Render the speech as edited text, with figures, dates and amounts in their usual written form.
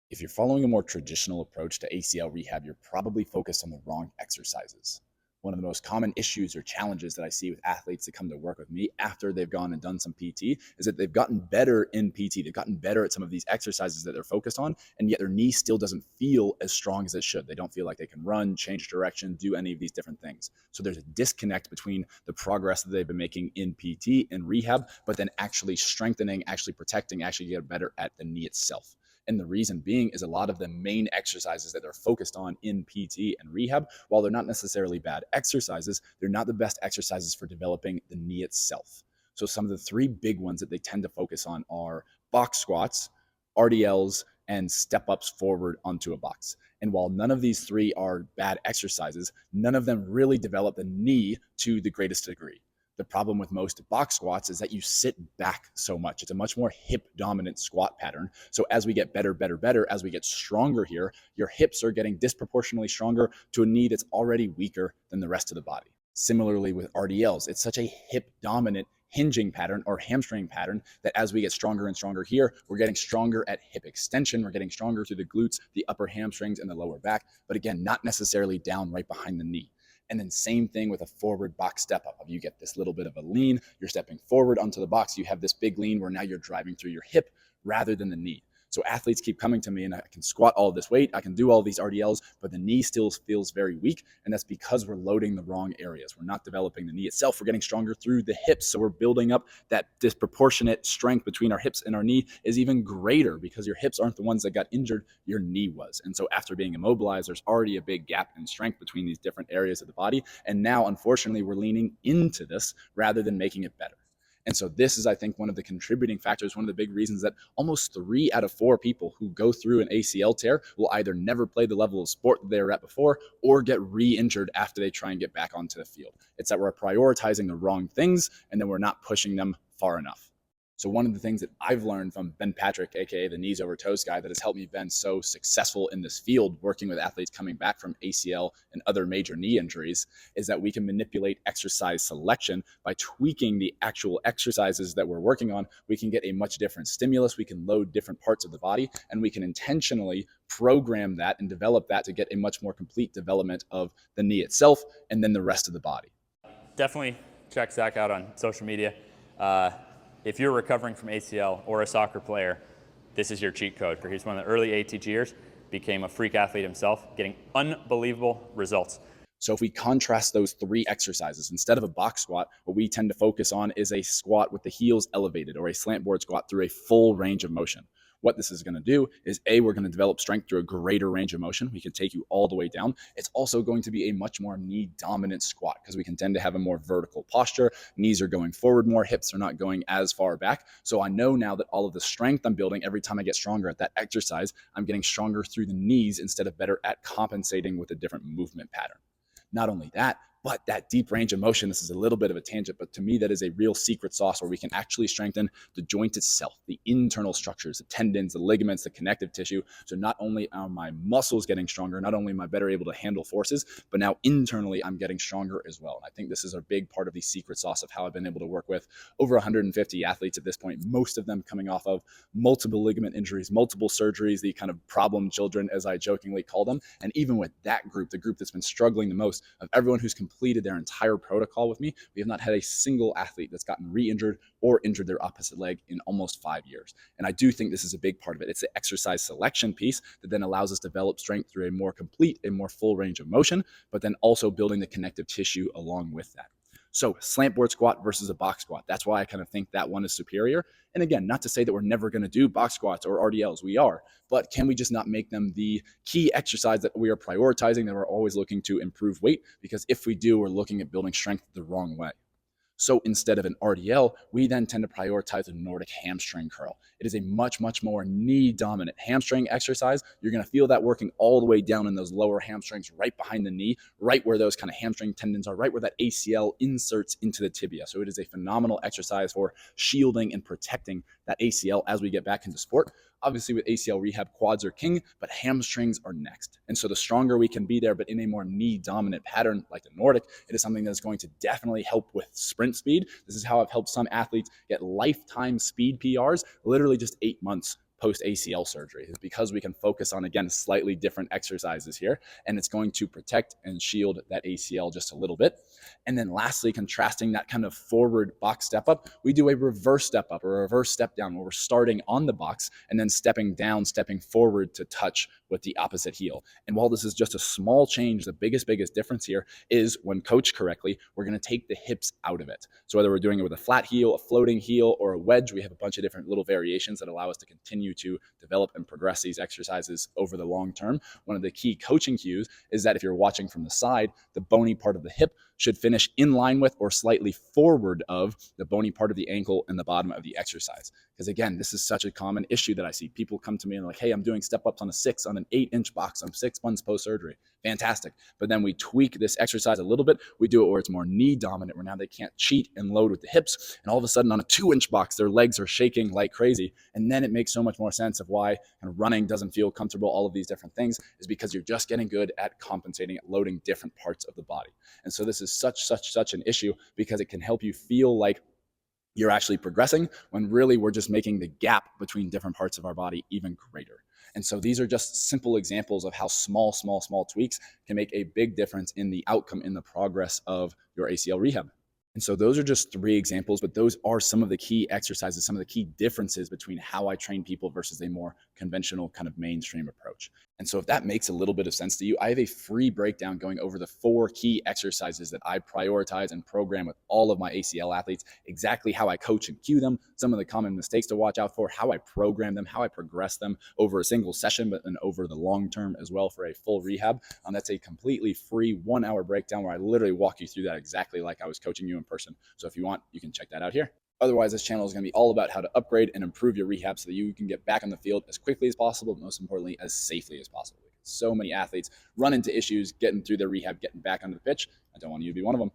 If you're following a more traditional approach to ACL rehab, you're probably focused on the wrong exercises. One of the most common issues or challenges that I see with athletes that come to work with me after they've gone and done some PT is that they've gotten better in PT. They've gotten better at some of these exercises that they're focused on, and yet their knee still doesn't feel as strong as it should. They don't feel like they can run, change direction, do any of these different things. So there's a disconnect between the progress that they've been making in PT and rehab, but then actually strengthening, actually protecting, actually get better at the knee itself. And the reason being is a lot of the main exercises that they're focused on in PT and rehab, while they're not necessarily bad exercises, they're not the best exercises for developing the knee itself. So some of the three big ones that they tend to focus on are box squats, RDLs, and step ups forward onto a box. And while none of these three are bad exercises, none of them really develop the knee to the greatest degree. The problem with most box squats is that you sit back so much. It's a much more hip dominant squat pattern. So as we get better, as we get stronger here, your hips are getting disproportionately stronger to a knee that's already weaker than the rest of the body. Similarly with RDLs, it's such a hip dominant hinging pattern or hamstring pattern that as we get stronger and stronger here, we're getting stronger at hip extension. We're getting stronger through the glutes, the upper hamstrings, and the lower back, but again, not necessarily down right behind the knee. And then same thing with a forward box step up. You get this little bit of a lean, you're stepping forward onto the box. You have this big lean where now you're driving through your hip rather than the knee. So athletes keep coming to me and I can squat all of this weight, I can do all these RDLs, but the knee still feels very weak. And that's because we're loading the wrong areas. We're not developing the knee itself. We're getting stronger through the hips. So we're building up that disproportionate strength between our hips and our knee is even greater because your hips aren't the ones that got injured, your knee was. And so after being immobilized, there's already a big gap in strength between these different areas of the body. And now, unfortunately, we're leaning into this rather than making it better. And so this is, I think, one of the contributing factors, one of the big reasons that almost 3 out of 4 people who go through an ACL tear will either never play the level of sport that they were at before or get re-injured after they try and get back onto the field. It's that we're prioritizing the wrong things and then we're not pushing them far enough. So one of the things that I've learned from Ben Patrick, aka the knees over toes guy, that has helped me been so successful in this field, working with athletes coming back from ACL and other major knee injuries, is that we can manipulate exercise selection by tweaking the actual exercises that we're working on. We can get a much different stimulus, we can load different parts of the body, and we can intentionally program that and develop that to get a much more complete development of the knee itself and then the rest of the body. Definitely check Zach out on social media. If you're recovering from ACL or a soccer player, this is your cheat code. He's one of the early ATGers, became a freak athlete himself, getting unbelievable results. So if we contrast those 3 exercises, instead of a box squat, what we tend to focus on is a squat with the heels elevated or a slantboard squat through a full range of motion. What this is going to do is we're going to develop strength through a greater range of motion. We can take you all the way down. It's also going to be a much more knee dominant squat because we can tend to have a more vertical posture. Knees are going forward more, hips are not going as far back. So I know now that all of the strength I'm building every time I get stronger at that exercise, I'm getting stronger through the knees instead of better at compensating with a different movement pattern. Not only that, but that deep range of motion, this is a little bit of a tangent, but to me, that is a real secret sauce where we can actually strengthen the joint itself, the internal structures, the tendons, the ligaments, the connective tissue. So not only are my muscles getting stronger, not only am I better able to handle forces, but now internally I'm getting stronger as well. And I think this is a big part of the secret sauce of how I've been able to work with over 150 athletes at this point, most of them coming off of multiple ligament injuries, multiple surgeries, the kind of problem children, as I jokingly call them. And even with that group, the group that's been struggling the most, of everyone who's completed their entire protocol with me, we have not had a single athlete that's gotten re-injured or injured their opposite leg in almost 5 years. And I do think this is a big part of it. It's the exercise selection piece that then allows us to develop strength through a more complete, a more full range of motion, but then also building the connective tissue along with that. So slantboard squat versus a box squat. That's why I kind of think that one is superior. And again, not to say that we're never going to do box squats or RDLs. We are. But can we just not make them the key exercise that we are prioritizing, that we're always looking to improve weight? Because if we do, we're looking at building strength the wrong way. So instead of an RDL, we then tend to prioritize a Nordic hamstring curl. It is a much, much more knee dominant hamstring exercise. You're going to feel that working all the way down in those lower hamstrings, right behind the knee, right where those kind of hamstring tendons are, right where that ACL inserts into the tibia. So it is a phenomenal exercise for shielding and protecting that ACL as we get back into sport. Obviously with ACL rehab, quads are king, but hamstrings are next. And so the stronger we can be there, but in a more knee dominant pattern like the Nordic, it is something that's going to definitely help with sprint speed. This is how I've helped some athletes get lifetime speed PRs, literally just 8 months post ACL surgery, is because we can focus on, again, slightly different exercises here, and it's going to protect and shield that ACL just a little bit. And then lastly, contrasting that kind of forward box step up, we do a reverse step up or a reverse step down, where we're starting on the box and then stepping down, stepping forward to touch with the opposite heel. And while this is just a small change, the biggest difference here is, when coached correctly, we're going to take the hips out of it. So whether we're doing it with a flat heel, a floating heel, or a wedge, we have a bunch of different little variations that allow us to continue to develop and progress these exercises over the long term. One of the key coaching cues is that if you're watching from the side, the bony part of the hip should finish in line with or slightly forward of the bony part of the ankle and the bottom of the exercise. Because again, this is such a common issue that I see. People come to me and they're like, hey, I'm doing step ups on a 6 on an 8-inch box. I'm 6 months post-surgery. Fantastic. But then we tweak this exercise a little bit. We do it where it's more knee dominant, where now they can't cheat and load with the hips. And all of a sudden on a 2-inch box, their legs are shaking like crazy. And then it makes so much more sense of why kind of running doesn't feel comfortable. All of these different things is because you're just getting good at compensating, at loading different parts of the body. And so this is such an issue, because it can help you feel like you're actually progressing, when really we're just making the gap between different parts of our body even greater. And so these are just simple examples of how small tweaks can make a big difference in the outcome, in the progress of your ACL rehab. And so those are just 3 examples, but those are some of the key exercises, some of the key differences between how I train people versus a more conventional kind of mainstream approach. And so if that makes a little bit of sense to you, I have a free breakdown going over the 4 key exercises that I prioritize and program with all of my ACL athletes, exactly how I coach and cue them, some of the common mistakes to watch out for, how I program them, how I progress them over a single session, but then over the long term as well for a full rehab. That's a completely free 1-hour breakdown where I literally walk you through that exactly like I was coaching you in person. So if you want, you can check that out here. Otherwise, this channel is going to be all about how to upgrade and improve your rehab so that you can get back on the field as quickly as possible, but most importantly, as safely as possible. So many athletes run into issues getting through their rehab, getting back onto the pitch. I don't want you to be one of them.